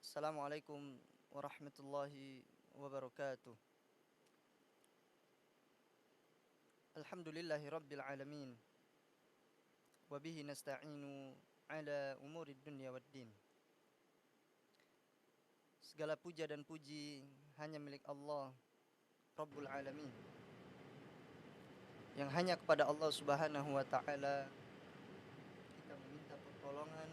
Assalamualaikum warahmatullahi wabarakatuh. Alhamdulillahi rabbil alamin. Wabihi nasta'inu ala umuri dunya waddin. Segala puja dan puji hanya milik Allah Rabbul alamin, yang hanya kepada Allah subhanahu wa ta'ala kita meminta pertolongan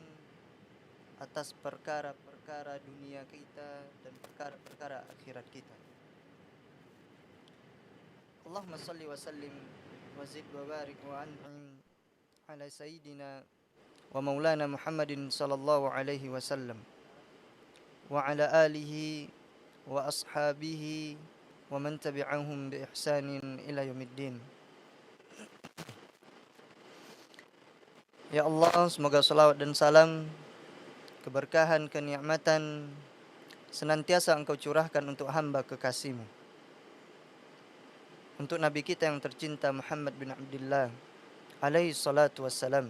atas perkara-perkara dunia kita dan perkara-perkara akhirat kita. Allahumma salli wa sallim wa zid wa barik wa an'im ala sayyidina wa maulana Muhammadin sallallahu alaihi wasallam wa ala alihi wa ashabihi wa man tabi'ahum bi ihsanin ila yaumiddin. Ya Allah, semoga salawat dan salam, keberkahan, kenikmatan senantiasa Engkau curahkan untuk hamba kekasih-Mu, untuk Nabi kita yang tercinta Muhammad bin Abdullah alaihi salatu wassalam.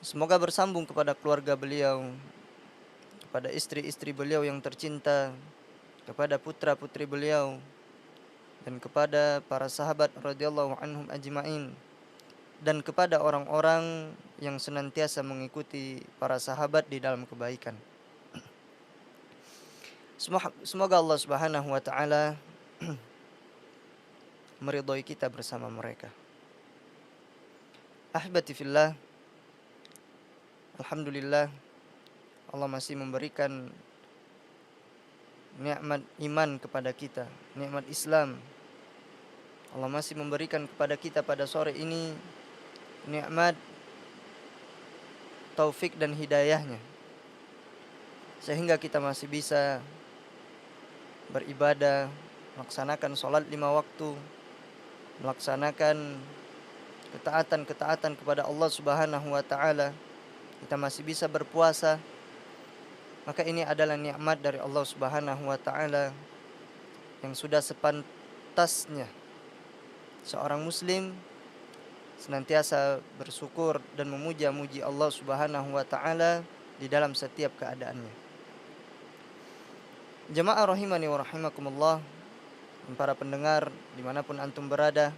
Semoga bersambung kepada keluarga beliau, kepada istri-istri beliau yang tercinta, kepada putra-putri beliau, dan kepada para sahabat radhiyallahu anhum ajma'in, dan kepada orang-orang yang senantiasa mengikuti para sahabat di dalam kebaikan. Semoga Allah Subhanahu wa taala meridhai kita bersama mereka. Ahibati fillah, alhamdulillah Allah masih memberikan nikmat iman kepada kita, nikmat Islam. Allah masih memberikan kepada kita pada sore ini nikmat taufik dan hidayahnya, sehingga kita masih bisa beribadah, melaksanakan sholat 5 waktu, melaksanakan ketaatan-ketaatan kepada Allah Subhanahu wa taala. Kita masih bisa berpuasa. Maka ini adalah nikmat dari Allah Subhanahu wa taala yang sudah sepantasnya seorang muslim senantiasa bersyukur dan memuja-muji Allah Subhanahu wa taala di dalam setiap keadaannya. Jemaah rahimani wa rahimakumullah, dan para pendengar dimanapun antum berada,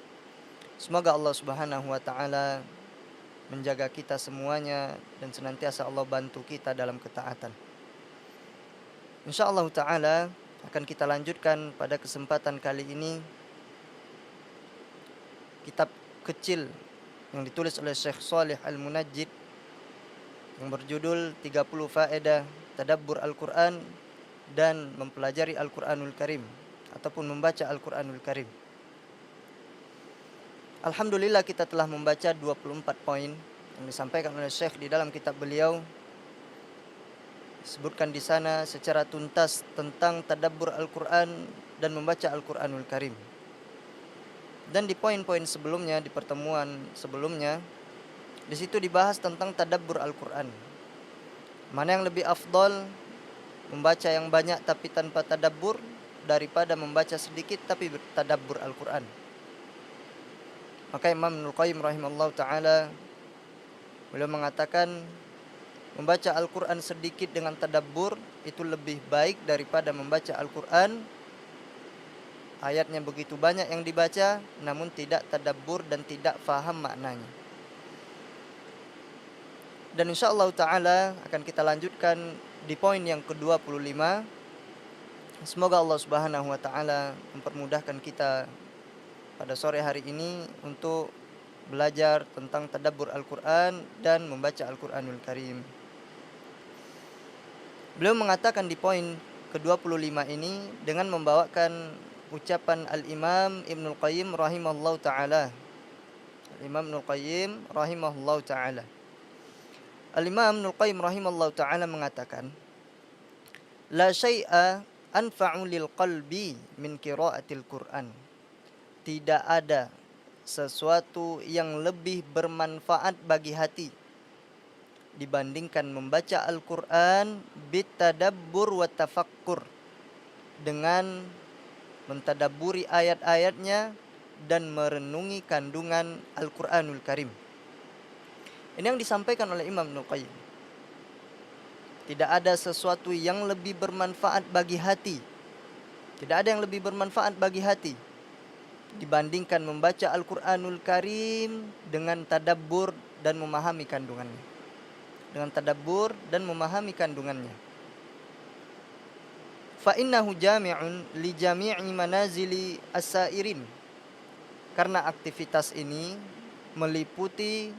semoga Allah Subhanahu wa taala menjaga kita semuanya dan senantiasa Allah bantu kita dalam ketaatan. InsyaAllah ta'ala akan kita lanjutkan pada kesempatan kali ini kitab kecil yang ditulis oleh Syekh Shalih Al-Munajjid yang berjudul 30 faedah tadabbur Al-Quran dan mempelajari Al-Quranul Karim ataupun membaca Al-Quranul Karim. Alhamdulillah kita telah membaca 24 poin yang disampaikan oleh Syekh di dalam kitab beliau. Disebutkan di sana secara tuntas tentang tadabbur Al-Quran dan membaca Al-Quranul Karim. Dan di poin-poin sebelumnya, di pertemuan sebelumnya, di situ dibahas tentang tadabbur Al-Quran. Mana yang lebih afdol, membaca yang banyak tapi tanpa tadabbur, daripada membaca sedikit tapi bertadabbur Al-Quran. Maka Imam Ibnul Qayyim rahimahullah ta'ala beliau mengatakan membaca Al-Quran sedikit dengan tadabbur itu lebih baik daripada membaca Al-Quran ayatnya begitu banyak yang dibaca namun tidak tadabbur dan tidak faham maknanya. Dan insyaallah ta'ala akan kita lanjutkan di poin yang ke-25. Semoga Allah Subhanahu wa ta'ala mempermudahkan kita pada sore hari ini untuk belajar tentang tadabbur Al-Quran dan membaca Al-Quranul Karim. Beliau mengatakan di poin ke-25 ini dengan membawakan ucapan Al-Imam Ibnul Qayyim rahimahullahu ta'ala. Al-Imam Ibnul Qayyim rahimahullahu ta'ala. Al-Imam Ibnul Qayyim rahimahullahu ta'ala mengatakan, La syai'a anfa'u lil qalbi min qira'atil Qur'an. Tidak ada sesuatu yang lebih bermanfaat bagi hati dibandingkan membaca Al-Quran bitadabbur wa tafakkur, dengan mentadabburi ayat-ayatnya dan merenungi kandungan Al-Quranul Karim. Ini yang disampaikan oleh Imam Ibnul Qayyim. Tidak ada sesuatu yang lebih bermanfaat bagi hati. Tidak ada yang lebih bermanfaat bagi hati dibandingkan membaca Al-Quranul Karim dengan tadabbur dan memahami kandungannya. Dengan tadabbur dan memahami kandungannya. Fa innahu jami'un li jami'i manazili as-sairin. Karena aktivitas ini meliputi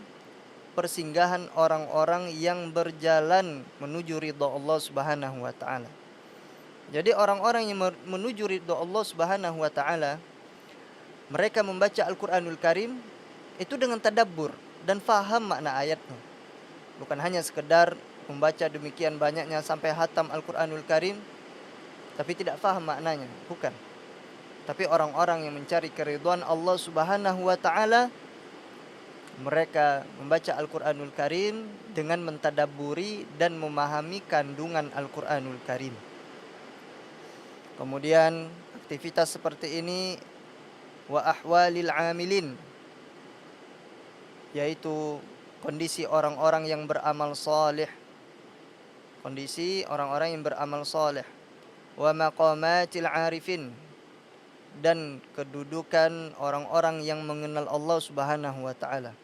persinggahan orang-orang yang berjalan menuju ridha Allah Subhanahu wa taala. Jadi orang-orang yang menuju ridha Allah Subhanahu wa taala, mereka membaca Al-Qur'anul Karim itu dengan tadabbur dan faham makna ayatnya. Bukan hanya sekedar membaca demikian banyaknya sampai hatam Al-Qur'anul Karim tapi tidak faham maknanya, bukan. Tapi orang-orang yang mencari keridhaan Allah Subhanahu wa taala, mereka membaca Al-Quranul Karim dengan mentadabburi dan memahami kandungan Al-Quranul Karim. Kemudian aktivitas seperti ini wa ahwalil amilin, yaitu kondisi orang-orang yang beramal saleh. Kondisi orang-orang yang beramal saleh. Wa maqamatil arifin, dan kedudukan orang-orang yang mengenal Allah Subhanahu wa taala.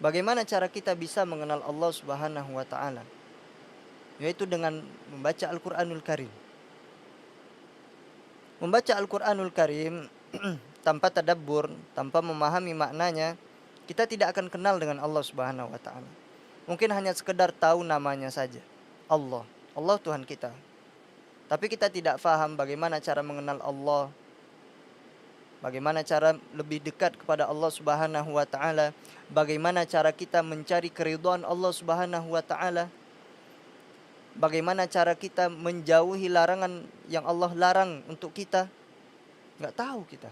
Bagaimana cara kita bisa mengenal Allah Subhanahu wa taala? Yaitu dengan membaca Al-Qur'anul Karim. Membaca Al-Qur'anul Karim tanpa tadabbur, tanpa memahami maknanya, kita tidak akan kenal dengan Allah Subhanahu wa taala. Mungkin hanya sekedar tahu namanya saja. Allah, Allah Tuhan kita. Tapi kita tidak faham bagaimana cara mengenal Allah, bagaimana cara lebih dekat kepada Allah Subhanahu wa taala, bagaimana cara kita mencari keridhaan Allah Subhanahu wa taala, bagaimana cara kita menjauhi larangan yang Allah larang untuk kita. Enggak tahu kita.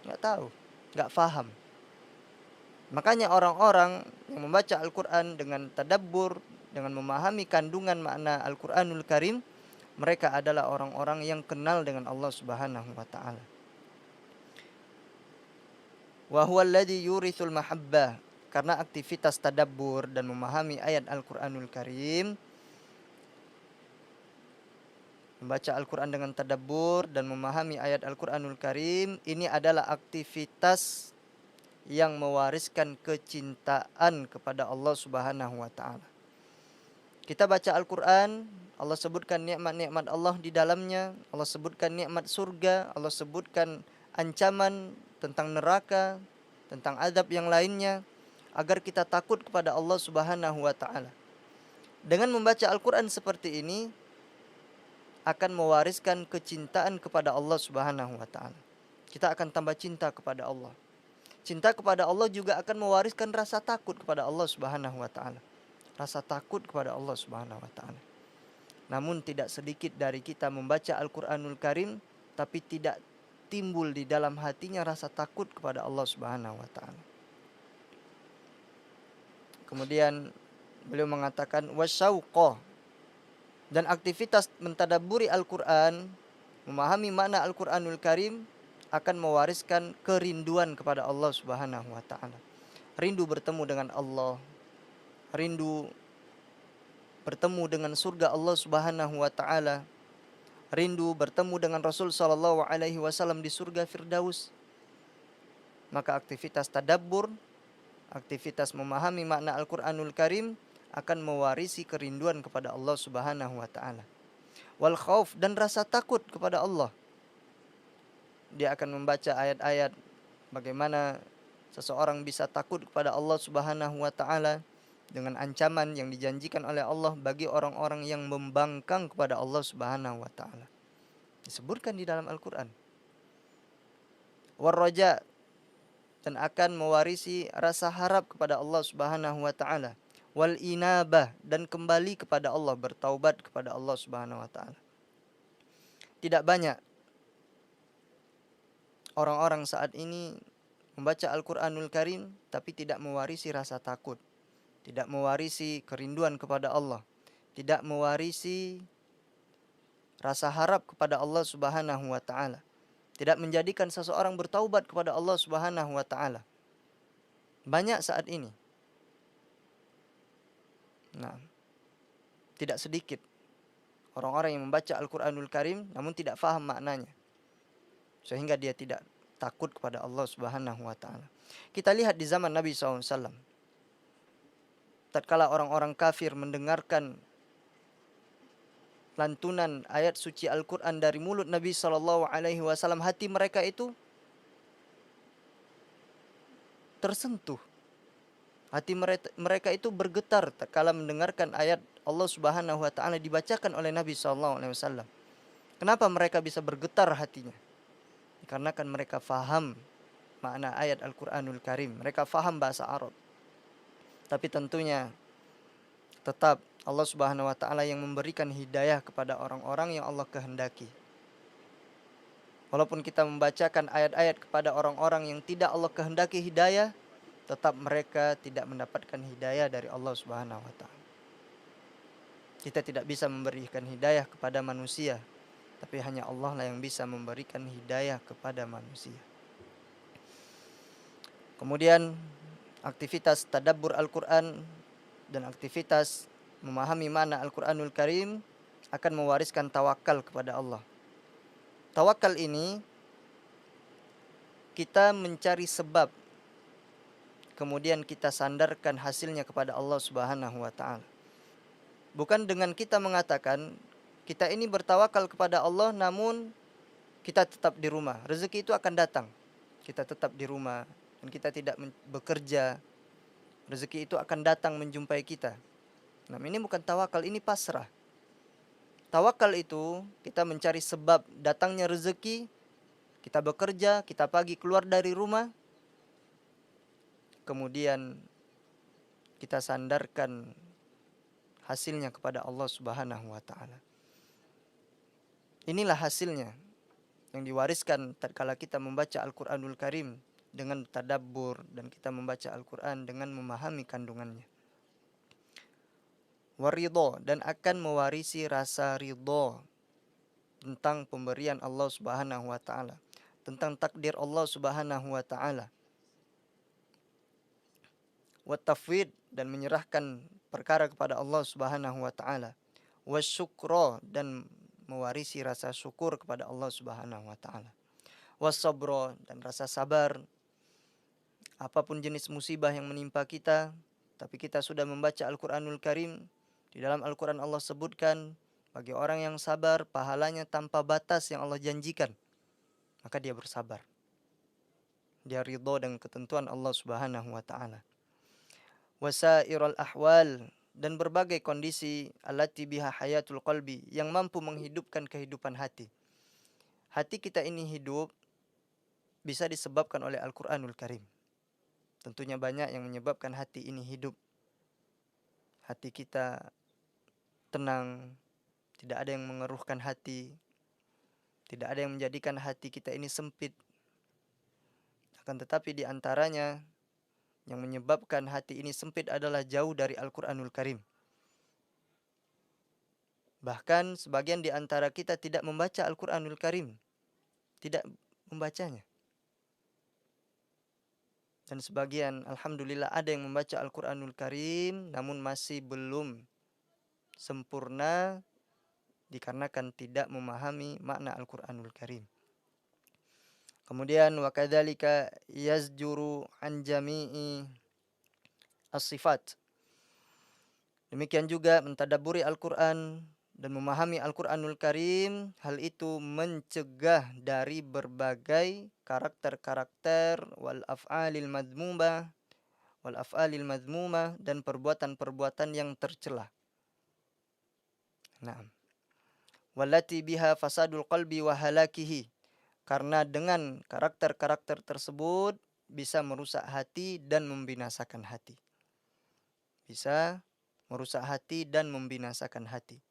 Enggak tahu, enggak faham. Makanya orang-orang yang membaca Al-Qur'an dengan tadabbur, dengan memahami kandungan makna Al-Qur'anul Karim, mereka adalah orang-orang yang kenal dengan Allah Subhanahu wa taala. Wa huwa alladhi yurithul mahabbah, karena aktivitas tadabbur dan memahami ayat Al-Qur'anul Karim, membaca Al-Qur'an dengan tadabbur dan memahami ayat Al-Qur'anul Karim, ini adalah aktivitas yang mewariskan kecintaan kepada Allah Subhanahu wa taala. Kita baca Al-Qur'an, Allah sebutkan nikmat-nikmat Allah di dalamnya, Allah sebutkan nikmat surga, Allah sebutkan ancaman tentang neraka, tentang azab yang lainnya, agar kita takut kepada Allah Subhanahu wa taala. Dengan membaca Al-Qur'an seperti ini akan mewariskan kecintaan kepada Allah Subhanahu wa taala. Kita akan tambah cinta kepada Allah. Cinta kepada Allah juga akan mewariskan rasa takut kepada Allah Subhanahu wa taala. Rasa takut kepada Allah Subhanahu wa taala. Namun tidak sedikit dari kita membaca Al-Qur'anul Karim tapi tidak timbul di dalam hatinya rasa takut kepada Allah Subhanahu wa taala. Kemudian beliau mengatakan wasyauqah, dan aktivitas mentadabburi Al-Qur'an, memahami makna Al-Qur'anul Karim akan mewariskan kerinduan kepada Allah Subhanahu wa taala. Rindu bertemu dengan Allah, rindu bertemu dengan surga Allah Subhanahu wa taala, rindu bertemu dengan Rasul sallallahu alaihi wasallam di surga Firdaus. Maka aktivitas tadabbur, aktivitas memahami makna Al-Qur'anul Karim akan mewarisi kerinduan kepada Allah Subhanahu wa taala. Wal khauf, dan rasa takut kepada Allah. Dia akan membaca ayat-ayat bagaimana seseorang bisa takut kepada Allah Subhanahu wa taala dengan ancaman yang dijanjikan oleh Allah bagi orang-orang yang membangkang kepada Allah Subhanahu wa taala. Disebutkan di dalam Al-Qur'an. Warraja, dan akan mewarisi rasa harap kepada Allah Subhanahu wa taala. Wal inabah, dan kembali kepada Allah, bertaubat kepada Allah Subhanahu wa taala. Tidak banyak orang-orang saat ini membaca Al-Qur'anul Karim tapi tidak mewarisi rasa takut, tidak mewarisi kerinduan kepada Allah, tidak mewarisi rasa harap kepada Allah Subhanahu wa taala, tidak menjadikan seseorang bertaubat kepada Allah Subhanahu wa taala. Banyak saat ini. Nah, Tidak sedikit orang-orang yang membaca Al-Quranul Karim namun tidak faham maknanya, sehingga dia tidak takut kepada Allah Subhanahu wa taala. Kita lihat di zaman Nabi SAW, tatkala orang-orang kafir mendengarkan lantunan ayat suci Al-Quran dari mulut Nabi SAW, hati mereka itu tersentuh. Hati mereka itu bergetar tatkala mendengarkan ayat Allah Subhanahu wa taala dibacakan oleh Nabi SAW. Kenapa mereka bisa bergetar hatinya? Karena kan mereka faham makna ayat Al-Quranul Karim. Mereka faham bahasa Arab. Tapi tentunya tetap Allah Subhanahu wa taala yang memberikan hidayah kepada orang-orang yang Allah kehendaki. Walaupun kita membacakan ayat-ayat kepada orang-orang yang tidak Allah kehendaki hidayah, tetap mereka tidak mendapatkan hidayah dari Allah Subhanahu wa taala. Kita tidak bisa memberikan hidayah kepada manusia, tapi hanya Allah lah yang bisa memberikan hidayah kepada manusia. Kemudian aktivitas tadabbur Al-Quran dan aktivitas memahami makna Al-Quranul Karim akan mewariskan tawakal kepada Allah. Tawakal ini kita mencari sebab, kemudian kita sandarkan hasilnya kepada Allah Subhanahu wa taala. Bukan dengan kita mengatakan kita ini bertawakal kepada Allah namun kita tetap di rumah. Rezeki itu akan datang. Kita tetap di rumah dan kita tidak bekerja. Rezeki itu akan datang menjumpai kita. Nah, ini bukan tawakal, ini pasrah. Tawakal itu kita mencari sebab datangnya rezeki, kita bekerja, kita pagi keluar dari rumah, kemudian kita sandarkan hasilnya kepada Allah Subhanahu wa taala. Inilah hasilnya yang diwariskan tatkala kita membaca Al-Qur'anul Karim dengan tadabbur dan kita membaca Al-Qur'an dengan memahami kandungannya. Waridho, dan akan mewarisi rasa ridho tentang pemberian Allah Subhanahu wa taala, tentang takdir Allah Subhanahu wa taala. Wattafwid, dan menyerahkan perkara kepada Allah Subhanahu wa taala. Wasyukra, dan mewarisi rasa syukur kepada Allah Subhanahu wa taala. Wasabra, dan rasa sabar apapun jenis musibah yang menimpa kita, tapi kita sudah membaca Al-Qur'anul Karim. Di dalam Al-Quran Allah sebutkan bagi orang yang sabar pahalanya tanpa batas yang Allah janjikan. Maka dia bersabar. Dia ridho dengan ketentuan Allah Subhanahu wa taala. Wasairul ahwal, dan berbagai kondisi allati biha hayatul qalbi, yang mampu menghidupkan kehidupan hati. Hati kita ini hidup bisa disebabkan oleh Al-Qur'anul Karim. Tentunya banyak yang menyebabkan hati ini hidup. Hati kita tenang, tidak ada yang mengeruhkan hati, tidak ada yang menjadikan hati kita ini sempit. Akan tetapi di antaranya yang menyebabkan hati ini sempit adalah jauh dari Al-Qur'anul Karim. Bahkan sebagian di antara kita tidak membaca Al-Qur'anul Karim, tidak membacanya. Dan sebagian, alhamdulillah, ada yang membaca Al-Qur'anul Karim namun masih belum sempurna dikarenakan tidak memahami makna Al-Qur'anul Karim. Kemudian wa kadzalika yazjuru an jami'i as-sifat. Demikian juga mentadabburi Al-Qur'an dan memahami Al-Qur'anul Karim, hal itu mencegah dari berbagai karakter-karakter wal af'alil madmumah dan perbuatan-perbuatan yang tercela. Naam. Wallati biha fasadul qalbi wa halakihi, karena dengan karakter-karakter tersebut bisa merusak hati dan membinasakan hati. Bisa merusak hati dan membinasakan hati.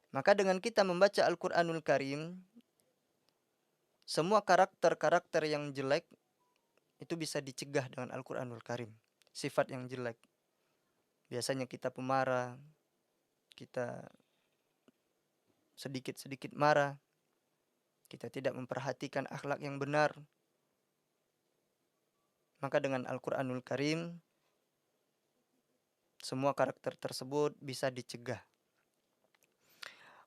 Maka dengan kita membaca Al-Qur'anul Karim, semua karakter-karakter yang jelek itu bisa dicegah dengan Al-Qur'anul Karim. Sifat yang jelek. Biasanya kita pemarah, kita sedikit-sedikit marah, kita tidak memperhatikan akhlak yang benar. Maka dengan Al-Qur'anul Karim, semua karakter tersebut bisa dicegah.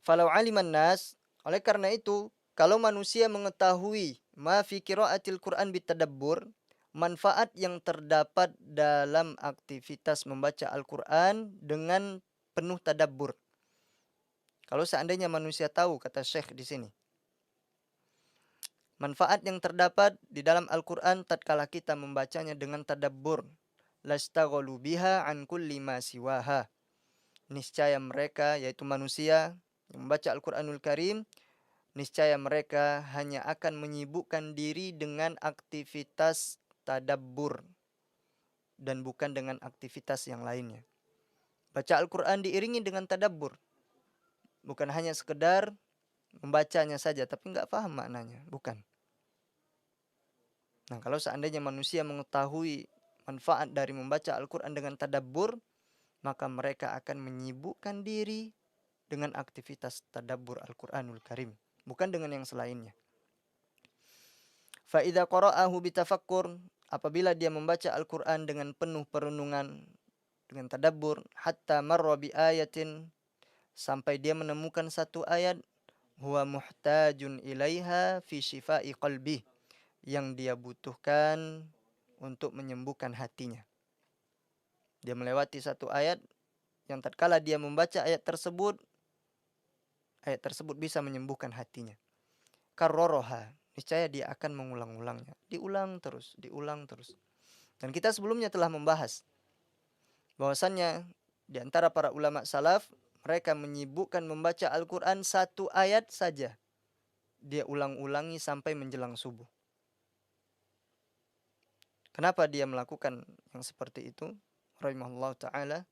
Falau aliman nas, oleh karena itu, kalau manusia mengetahui ma fi qiraatil Qur'an bitadabbur, manfaat yang terdapat dalam aktivitas membaca Al-Qur'an dengan penuh tadabbur. Kalau seandainya manusia tahu, kata Syekh di sini, manfaat yang terdapat di dalam Al-Qur'an tatkala kita membacanya dengan tadabbur, lastaghalu biha an kulli ma siwaha. Niscaya mereka, yaitu manusia yang membaca Al-Qur'anul Karim, niscaya mereka hanya akan menyibukkan diri dengan aktivitas tadabbur dan bukan dengan aktivitas yang lainnya. Baca Al-Qur'an diiringi dengan tadabbur. Bukan hanya sekedar membacanya saja tapi nggak paham maknanya, bukan. Nah, kalau seandainya manusia mengetahui manfaat dari membaca Al-Qur'an dengan tadabbur, maka mereka akan menyibukkan diri dengan aktivitas tadabbur Al-Qur'anul Karim, bukan dengan yang selainnya. Fa idza qara'ahu bitafakkur, apabila dia membaca Al-Qur'an dengan penuh perenungan, dengan tadabbur, hatta marra bi ayatin, sampai dia menemukan satu ayat, huwa muhtajun ilaiha fi shifai qalbi, yang dia butuhkan untuk menyembuhkan hatinya. Dia melewati satu ayat yang tatkala dia membaca ayat tersebut bisa menyembuhkan hatinya. Karroroha, niscaya dia akan mengulang-ulangnya. Diulang terus. Dan kita sebelumnya telah membahas bahwasannya di antara para ulama salaf, mereka menyibukkan membaca Al-Quran satu ayat saja. Dia ulang-ulangi sampai menjelang subuh. Kenapa dia melakukan yang seperti itu? Rahimahullah ta'ala.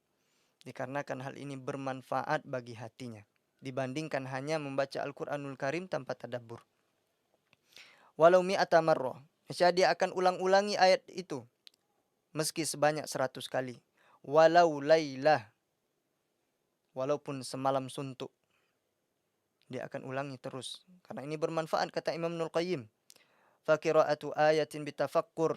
Dikarenakan hal ini bermanfaat bagi hatinya, dibandingkan hanya membaca Al-Quranul Karim tanpa tadabbur. Walau mi'ata marrah, niscaya dia akan ulang-ulangi ayat itu meski sebanyak 100 kali. Walau lailah, walaupun semalam suntuk, dia akan ulangi terus. Karena ini bermanfaat, kata Imam Ibnul Qayyim. Fakira'atu ayatin bitafakkur,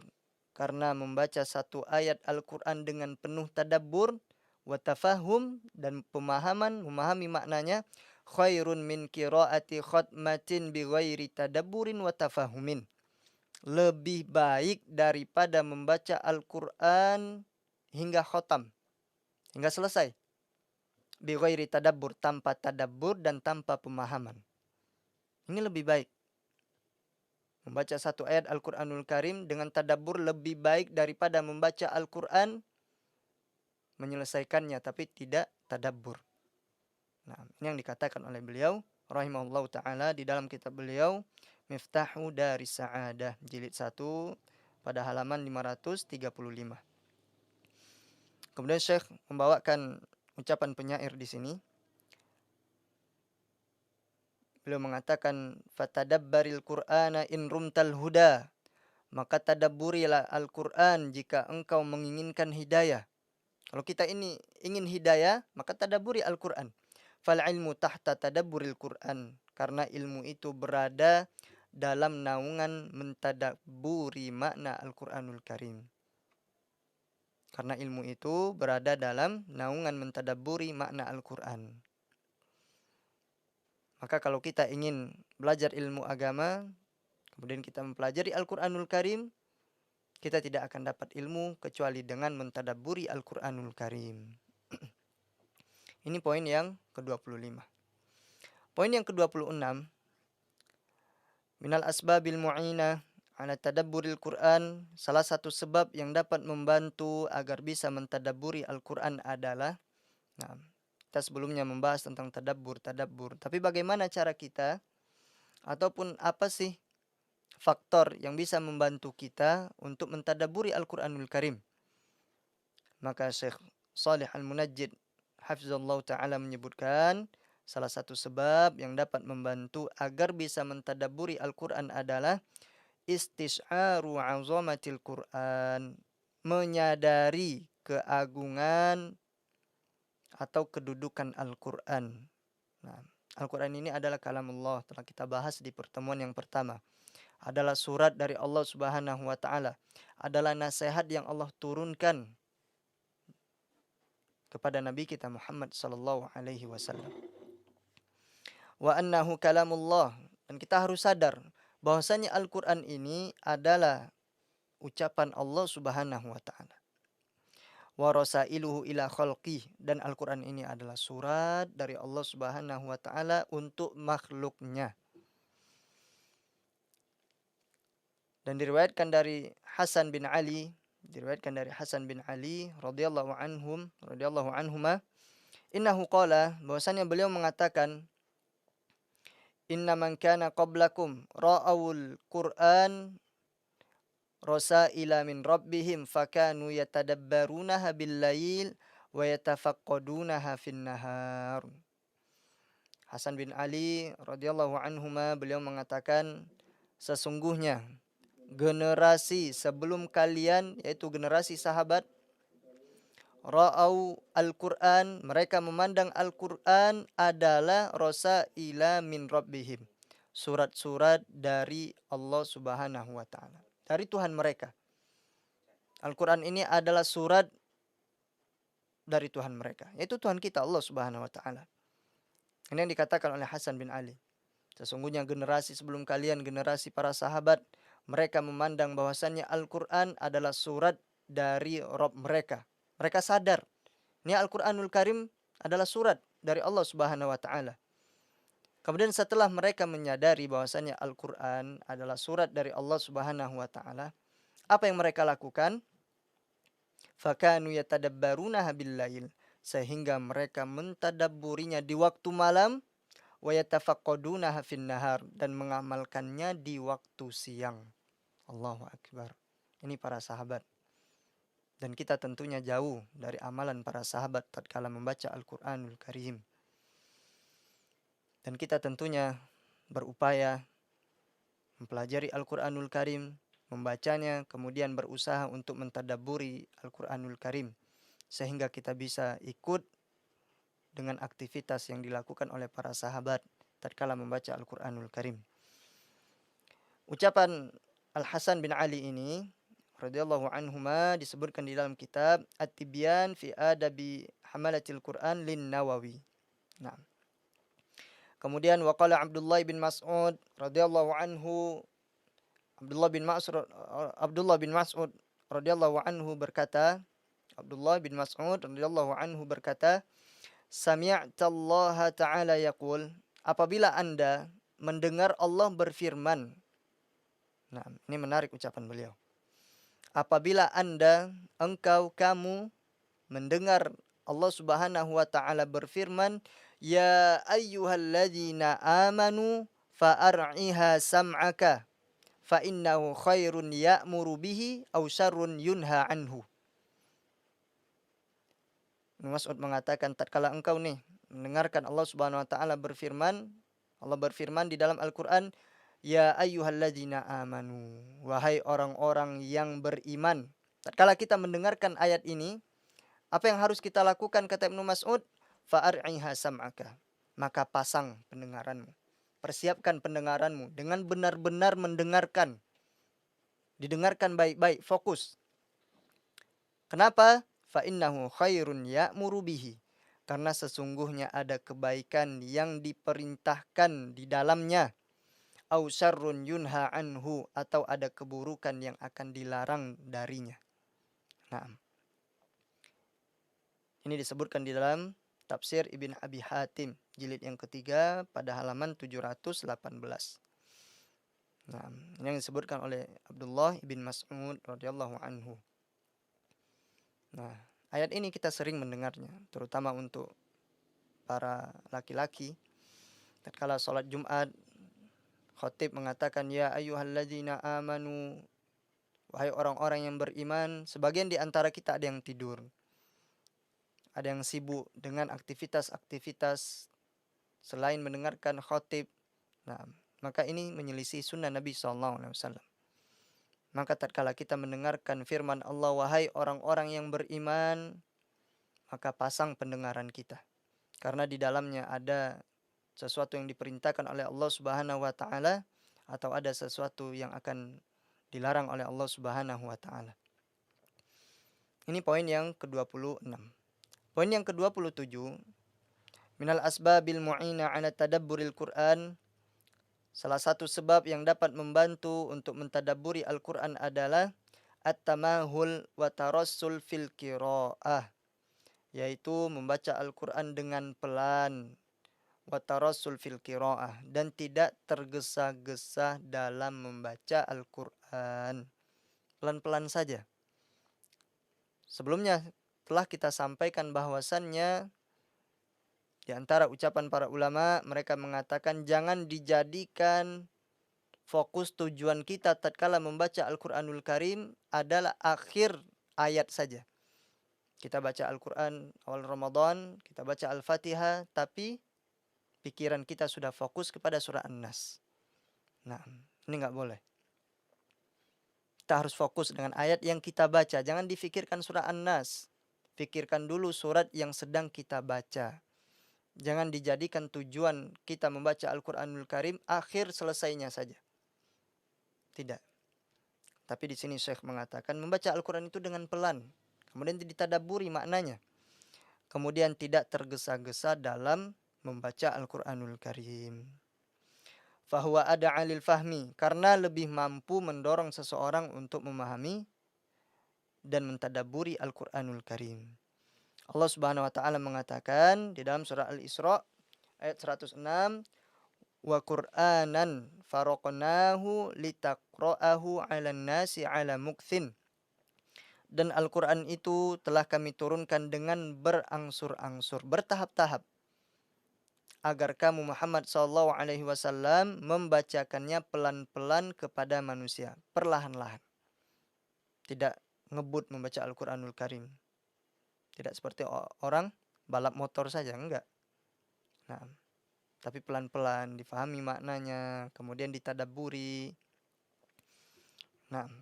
karena membaca satu ayat Al-Quran dengan penuh tadabbur, watafahum, dan pemahaman, memahami maknanya, khairun min qiraati khatmatin bighairi tadabburin watafahumin. Lebih baik daripada membaca Al-Quran hingga khatam, hingga selesai. Bighairi tadabbur, tanpa tadabbur dan tanpa pemahaman. Ini lebih baik. Membaca satu ayat Al-Quranul Karim dengan tadabbur lebih baik daripada membaca Al-Quran, menyelesaikannya tapi tidak tadabbur. Nah, ini yang dikatakan oleh beliau rahimahullah ta'ala di dalam kitab beliau Miftahu Daris Sa'adah, jilid 1 pada halaman 535. Kemudian Syekh membawakan ucapan penyair di sini. Beliau mengatakan, fatadabbaril Qur'ana in rumtal huda, maka tadabburilah Al-Quran jika engkau menginginkan hidayah. Kalau kita ini ingin hidayah, maka tadabburi Al-Quran. Fal ilmu tahta tadabburil Quran, karena ilmu itu berada dalam naungan mentadabburi makna Al-Quranul Karim. Karena ilmu itu berada dalam naungan mentadabburi makna Al-Quran. Maka kalau kita ingin belajar ilmu agama, kemudian kita mempelajari Al-Quranul Karim, kita tidak akan dapat ilmu kecuali dengan mentadabburi Al-Quranul Karim. Ini poin yang ke-25. Poin yang ke-26. Minal asbabil mu'ina ala tadabburil Quran. Salah satu sebab yang dapat membantu agar bisa mentadabburi Al-Quran adalah, kita sebelumnya membahas tentang tadabbur. Tapi bagaimana cara kita, ataupun apa sih faktor yang bisa membantu kita untuk mentadabburi Al-Quranul Karim? Maka Syekh Shalih Al-Munajjid hafizallahu ta'ala menyebutkan, salah satu sebab yang dapat membantu agar bisa mentadabburi Al-Quran adalah istis'aru 'azamatil Quran, menyadari keagungan atau kedudukan Al-Quran. Nah, Al-Quran ini adalah kalamullah, telah kita bahas di pertemuan yang pertama. Adalah surat dari Allah Subhanahu wa ta'ala. Adalah nasihat yang Allah turunkan kepada Nabi kita Muhammad sallallahu alaihi wasallam. wa annahu kalamullah, dan kita harus sadar bahwasanya Al-Qur'an ini adalah ucapan Allah Subhanahu wa taala. Wa rasailuhu ila khalqih, dan Al-Qur'an ini adalah surat dari Allah Subhanahu wa taala untuk makhluknya. Dan diriwayatkan dari Hasan bin Ali, radhiyallahu anhuma, innahu qala, bahwasanya beliau mengatakan, inna man kana qablakum ra'awul Qur'an rasaila min rabbihim fakanu yatadabbarunaha bil-lail wa yatafaqqadunaha fin-nahar. Hasan bin Ali radhiyallahu anhuma, beliau mengatakan, sesungguhnya generasi sebelum kalian, yaitu generasi sahabat, ra'au al-Qur'an, mereka memandang Al-Qur'an adalah rasaila min rabbihim, surat-surat dari Allah Subhanahu wa taala, dari Tuhan mereka. Al-Qur'an ini adalah surat dari Tuhan mereka, yaitu Tuhan kita Allah Subhanahu wa taala. Ini yang dikatakan oleh Hasan bin Ali. Sesungguhnya generasi sebelum kalian, generasi para sahabat, mereka memandang bahwasannya Al-Qur'an adalah surat dari Rabb mereka. Mereka sadar, ini Al-Qur'anul Karim adalah surat dari Allah Subhanahu wa taala. Kemudian setelah mereka menyadari bahwasannya Al-Qur'an adalah surat dari Allah Subhanahu wa taala, apa yang mereka lakukan? Fakanu yatadabbarunaha bil-lail, sehingga mereka mentadabburinya di waktu malam, wa yatafaqqadunaha fin-nahar, dan mengamalkannya di waktu siang. Allahu akbar. Ini para sahabat. Dan kita tentunya jauh dari amalan para sahabat tatkala membaca Al-Qur'anul Karim. Dan kita tentunya berupaya mempelajari Al-Qur'anul Karim, membacanya, kemudian berusaha untuk mentadabburi Al-Qur'anul Karim, sehingga kita bisa ikut dengan aktivitas yang dilakukan oleh para sahabat tatkala membaca Al-Qur'anul Karim. Ucapan Al-Hasan bin Ali ini radhiyallahu anhuma disebutkan di dalam kitab At-Tibyan fi Adabi Hamalatil Quran lin Nawawi. Nah. Kemudian waqala Abdullah bin Mas'ud radhiyallahu anhu, Abdullah bin Mas'ud radhiyallahu anhu berkata, sami'tallaha ta'ala yaqul, apabila Anda mendengar Allah berfirman. Nah, ini menarik ucapan beliau. Apabila kamu mendengar Allah Subhanahu wa taala berfirman, ya ayyuhalladzina amanu fa'ar'iha sam'aka fa innahu khairun ya'muru bihi aw syarrun yunha anhu. Mas'ud mengatakan, tatkala engkau nih mendengarkan Allah Subhanahu wa taala berfirman, Allah berfirman di dalam Al-Qur'an, ya ayyuhalladzina amanu, wahai orang-orang yang beriman. Tatkala kita mendengarkan ayat ini, apa yang harus kita lakukan, kata Ibnu Mas'ud? Fa'ar'iha sam'aka, maka pasang pendengaranmu, persiapkan pendengaranmu dengan benar-benar mendengarkan, didengarkan baik-baik, fokus. Kenapa? Fa innahu khairun ya'muru bihi, karena sesungguhnya ada kebaikan yang diperintahkan di dalamnya, au syarrun yunha anhu, atau ada keburukan yang akan dilarang darinya. Nah, ini disebutkan di dalam Tafsir Ibn Abi Hatim jilid yang ketiga pada halaman 718. Nah, ini yang disebutkan oleh Abdullah bin Mas'ud radhiyallahu anhu. Nah, ayat ini kita sering mendengarnya, terutama untuk para laki-laki. Tatkala sholat Jumat, khatib mengatakan, ya ayyuhalladzina amanu, wahai orang-orang yang beriman. Sebagian di antara kita ada yang tidur, ada yang sibuk dengan aktivitas-aktivitas selain mendengarkan khatib. Nah, maka ini menyelisih sunnah Nabi SAW. Maka tatkala kita mendengarkan firman Allah, wahai orang-orang yang beriman, maka pasang pendengaran kita, karena di dalamnya ada sesuatu yang diperintahkan oleh Allah Subhanahu wa taala, atau ada sesuatu yang akan dilarang oleh Allah Subhanahu wa taala. Ini poin yang ke-26. Poin yang ke-27, Minal asbabil mu'ina ala tadabburil Qur'an. Salah satu sebab yang dapat membantu untuk mentadabburi Al-Qur'an adalah at-tamahul wa tarassul fil qiraah, yaitu membaca Al-Qur'an dengan pelan, wa tarassul fil qiraah, dan tidak tergesa-gesa dalam membaca Al-Qur'an. Pelan-pelan saja. Sebelumnya telah kita sampaikan bahwasannya di antara ucapan para ulama, mereka mengatakan jangan dijadikan fokus tujuan kita tatkala membaca Al-Qur'anul Karim adalah akhir ayat saja. Kita baca Al-Qur'an awal Ramadan, kita baca Al-Fatihah, tapi pikiran kita sudah fokus kepada surah An-Nas. Nah, ini nggak boleh. Kita harus fokus dengan ayat yang kita baca. Jangan difikirkan surah An-Nas. Fikirkan dulu surat yang sedang kita baca. Jangan dijadikan tujuan kita membaca Al-Qur'anul Karim akhir selesainya saja. Tidak. Tapi di sini Syekh mengatakan membaca Al-Qur'an itu dengan pelan. Kemudian ditadabburi maknanya. Kemudian tidak tergesa-gesa dalam membaca Al-Qur'anul Karim. Fahuwa ada alil fahmi. Karena lebih mampu mendorong seseorang untuk memahami dan mentadabburi Al-Qur'anul Karim. Allah Subhanahu wa taala mengatakan di dalam surah Al-Isra ayat 106, wa Qur'anan faraqnahu litaqra'ahu 'alan nasi 'ala mukthin. Dan Al-Qur'an itu telah kami turunkan dengan berangsur-angsur, bertahap-tahap, agar kamu Muhammad sallallahu alaihi wasallam membacakannya pelan-pelan kepada manusia, perlahan-lahan. Tidak ngebut membaca Al-Qur'anul Karim. Tidak seperti orang balap motor saja, enggak. Nah, tapi pelan-pelan difahami maknanya, kemudian ditadabburi. Nah,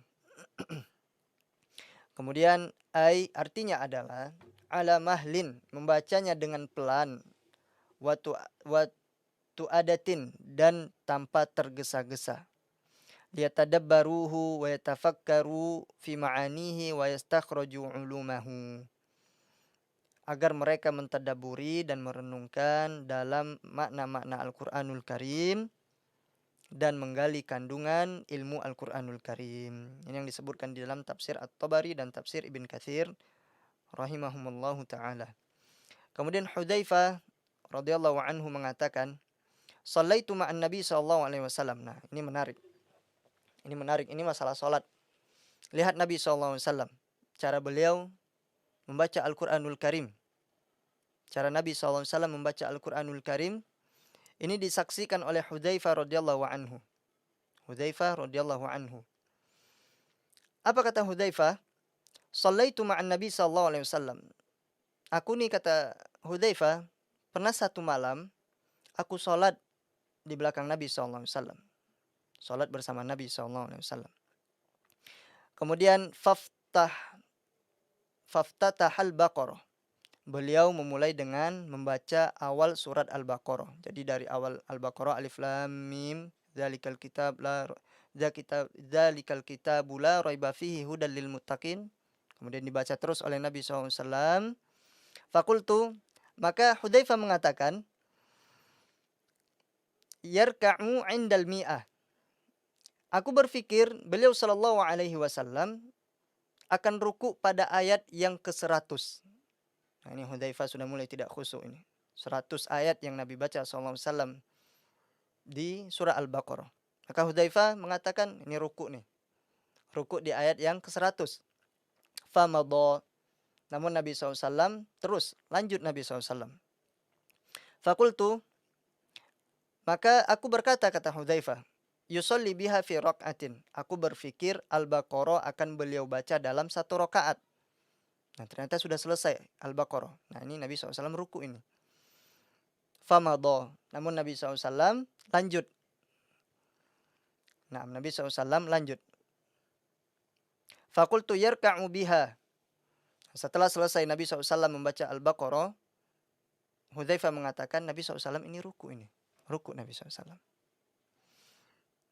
kemudian artinya adalah ala mahlin, membacanya dengan pelan, watu adatin, dan tanpa tergesa-gesa. Liyatadabbaruhu wa yatafakkaru fi ma'anihi wa yastakhraju ulumahu, agar mereka mentadabburi dan merenungkan dalam makna-makna Al-Qur'anul Karim dan menggali kandungan ilmu Al-Qur'anul Karim. Ini yang disebutkan di dalam tafsir At-Tabari dan tafsir Ibn Katsir rahimahumullahu taala. Kemudian Hudzaifah radhiyallahu anhu mengatakan, "Shallaitu ma'an Nabi sallallahu alaihi wasallam." Nah, ini menarik. Ini masalah salat. Lihat Nabi sallallahu alaihi wasallam, cara beliau membaca Al-Qur'anul Karim. Cara Nabi SAW membaca Al-Qur'anul Karim ini disaksikan oleh Hudzaifah radhiyallahu anhu. Hudzaifah radhiyallahu anhu. Apa kata Hudzaifah? Shallaitu ma'an Nabi sallallahu alaihi wasallam. Aku nih, kata Hudzaifah, pernah satu malam aku salat di belakang Nabi sallallahu alaihi wasallam. Salat bersama Nabi sallallahu alaihi wasallam. Kemudian faftatahal Baqarah. Beliau memulai dengan membaca awal surat Al-Baqarah. Jadi dari awal Al-Baqarah, Alif Lam Mim, Dzalikal kitabu la raiba fihi hudal lil muttaqin. Kemudian dibaca terus oleh Nabi SAW. Fakultu, maka Hudzaifah mengatakan, yarka'u indal mi'ah. Aku berpikir beliau sallallahu alaihi wasallam akan ruku pada ayat yang ke-100. Nah, ini Hudzaifah sudah mulai tidak khusyuk ini. 100 ayat yang Nabi baca sallallahu alaihi wasallam di surah Al-Baqarah. Maka Hudzaifah mengatakan ini ruku nih. Ruku di ayat yang ke-100. Famadha. Namun Nabi SAW terus lanjut Nabi SAW. Fakultu, maka aku berkata, kata Hudzaifah, yusolli biha fi raq'atin. Aku berpikir Al-Baqarah akan beliau baca dalam satu rakaat. Nah, ternyata sudah selesai Al-Baqarah. Nah, ini Nabi SAW ruku ini. Famadha. Namun Nabi SAW lanjut. Nah, Nabi SAW lanjut. Fakultu yarka'u biha. Setelah selesai Nabi SAW membaca Al-Baqarah, Hudzaifah mengatakan Nabi SAW ini ruku ini. Ruku Nabi SAW.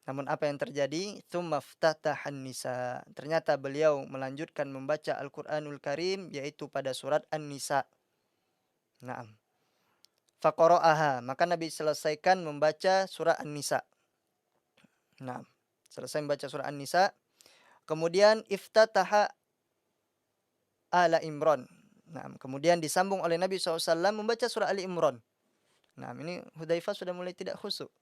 Namun apa yang terjadi? Tsummaftatahan nisa. Ternyata beliau melanjutkan membaca Al-Qur'anul Karim yaitu pada surat An-Nisa. Naam. Faqara'aha, maka Nabi selesaikan membaca surah An-Nisa. Nah, selesai membaca surah An-Nisa, kemudian iftataha Ala Imran. Nah, kemudian disambung oleh Nabi SAW membaca surah Ali Imran. Nah, ini Hudzaifah sudah mulai tidak khusyuk.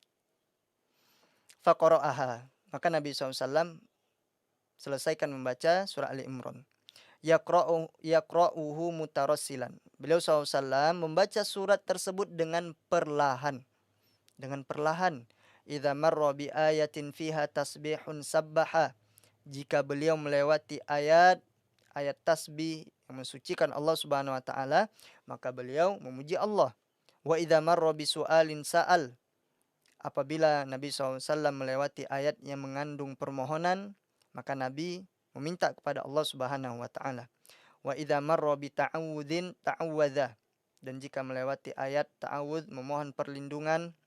Faqara'aha, maka Nabi SAW selesaikan membaca surah Ali Imran. Yaqra'uhu mutarassilan. Beliau SAW membaca surat tersebut dengan perlahan. Dengan perlahan. Idza marra bi ayatin fiha tasbihun sabbaha. Jika beliau melewati ayat tasbih yang mensucikan Allah Subhanahu wa taala, maka beliau memuji Allah. Wa idza marra bi su'alin sa'al. Apabila Nabi SAW melewati ayat yang mengandung permohonan, maka Nabi meminta kepada Allah Subhanahu wa taala. Wa idza marra bi ta'awudzin ta'awwadza. Dan jika melewati ayat ta'awudz memohon perlindungan,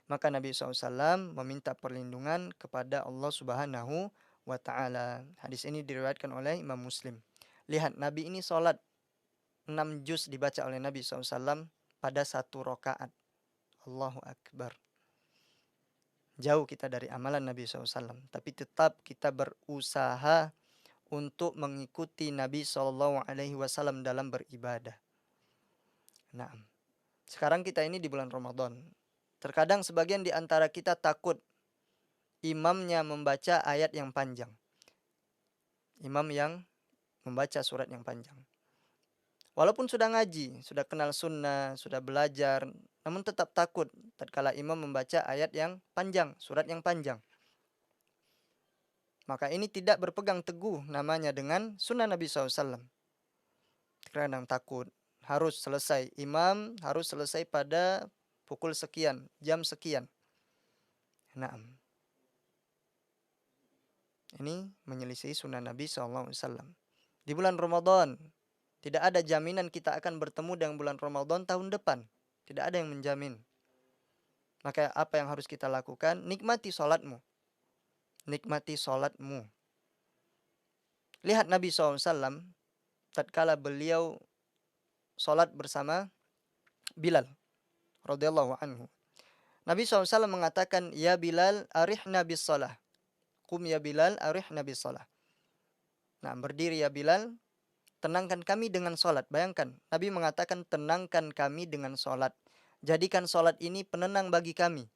maka Nabi SAW meminta perlindungan kepada Allah Subhanahu wa taala. Hadis ini diriwayatkan oleh Imam Muslim. Lihat, Nabi ini sholat 6 juz dibaca oleh Nabi SAW pada 1 rakaat. Allahu Akbar. Jauh kita dari amalan Nabi SAW, tapi tetap kita berusaha untuk mengikuti Nabi SAW dalam beribadah. Nah, sekarang kita ini di bulan Ramadan. Terkadang sebagian di antara kita takut imamnya membaca ayat yang panjang. Imam yang membaca surat yang panjang. Walaupun sudah ngaji, sudah kenal sunnah, sudah belajar, namun tetap takut tatkala imam membaca ayat yang panjang, surat yang panjang. Maka ini tidak berpegang teguh namanya dengan sunnah Nabi SAW. Terkadang takut, harus selesai. Imam harus selesai pada pukul sekian, jam sekian. Nah, ini menyelisih sunnah Nabi SAW. Di bulan Ramadan, tidak ada jaminan kita akan bertemu dengan bulan Ramadan tahun depan. Tidak ada yang menjamin. Maka apa yang harus kita lakukan? Nikmati sholatmu. Nikmati sholatmu. Lihat Nabi SAW, tatkala beliau sholat bersama Bilal radhiyallahu anhu. Nabi SAW mengatakan, "Ya Bilal, arihna bis shalah." Qum ya Bilal, arihna bis shalah. Nah, berdiri ya Bilal, tenangkan kami dengan sholat. Bayangkan, Nabi mengatakan tenangkan kami dengan sholat. Jadikan sholat ini penenang bagi kami.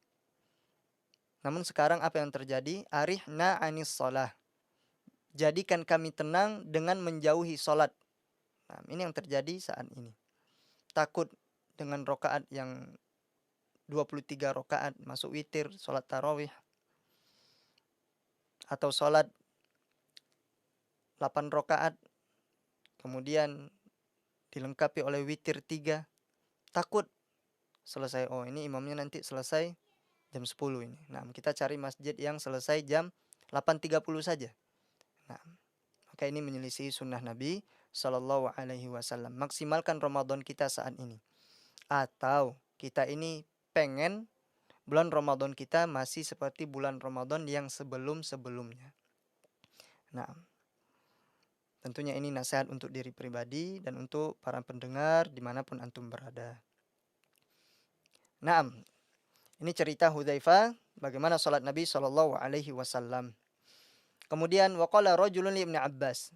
Namun sekarang apa yang terjadi? Arihna anis sholah. Jadikan kami tenang dengan menjauhi sholat. Nah, ini yang terjadi saat ini. Takut dengan rokaat yang 23 rokaat, masuk witir, sholat tarawih. Atau sholat 8 rokaat, kemudian dilengkapi oleh witir 3. Takut selesai, oh ini imamnya nanti selesai jam 10 ini. Nah, kita cari masjid yang selesai jam 8.30 saja. Nah, maka ini menyelisih sunnah Nabi Sallallahu Alaihi Wasallam. Maksimalkan Ramadan kita saat ini. Atau kita ini pengen bulan Ramadan kita masih seperti bulan Ramadan yang sebelum-sebelumnya. Nah, tentunya ini nasihat untuk diri pribadi dan untuk para pendengar dimanapun antum berada. Naam, ini cerita Hudzaifah bagaimana salat Nabi Shallallahu Alaihi Wasallam. Kemudian waqala rajulun li Ibnu Abbas.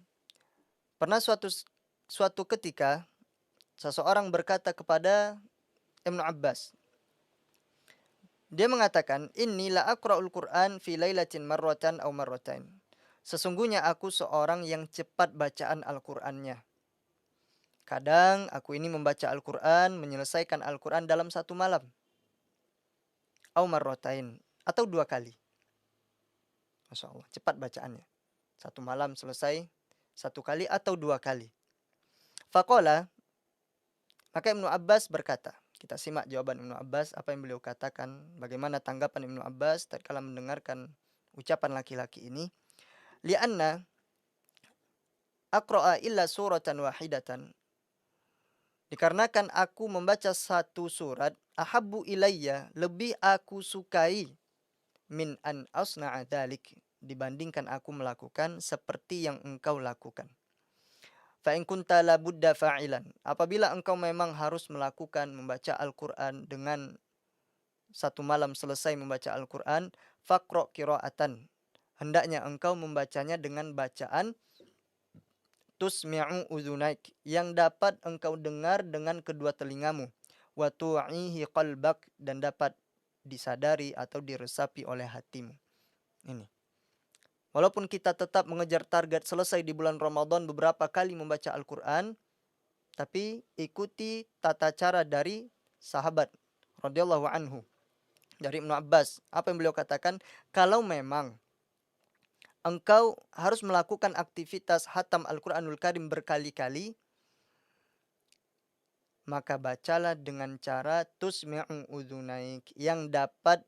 Pernah suatu ketika seseorang berkata kepada Ibnu Abbas. Dia mengatakan, "Inni la aqra'ul Qur'an fi lailatin marratan aw marratain." Sesungguhnya aku seorang yang cepat bacaan Al-Qur'annya. Kadang aku ini membaca Al-Qur'an, menyelesaikan Al-Qur'an dalam 1 malam. Aw marratain, atau 2 kali. Masya Allah, cepat bacaannya. 1 malam selesai, 1 kali atau 2 kali. Faqala, maka Ibnu Abbas berkata, kita simak jawaban Ibnu Abbas, apa yang beliau katakan, bagaimana tanggapan Ibnu Abbas tatkala mendengarkan ucapan laki-laki ini. Lianna aqra'a illa suratan wahidatan. Dikarenakan aku membaca 1 surat, ahabbu ilayya, lebih aku sukai, min an asna'a dzalik, dibandingkan aku melakukan seperti yang engkau lakukan. Fa in kunta la budda fa'ilan. Apabila engkau memang harus melakukan membaca Al-Qur'an dengan satu malam selesai membaca Al-Qur'an, faqra qira'atan. Hendaknya engkau membacanya dengan bacaan tusmi'u udhunaik, yang dapat engkau dengar dengan kedua telingamu, wa tu'ihi qalbak, dan dapat disadari atau diresapi oleh hatimu. Ini. Walaupun kita tetap mengejar target selesai di bulan Ramadan beberapa kali membaca Al-Qur'an, tapi ikuti tata cara dari sahabat radhiyallahu anhu. Dari Ibnu Abbas, apa yang beliau katakan? Kalau memang engkau harus melakukan aktivitas hatam Al-Qur'anul Karim berkali-kali, maka bacalah dengan cara tusmi'u udhunaik, yang dapat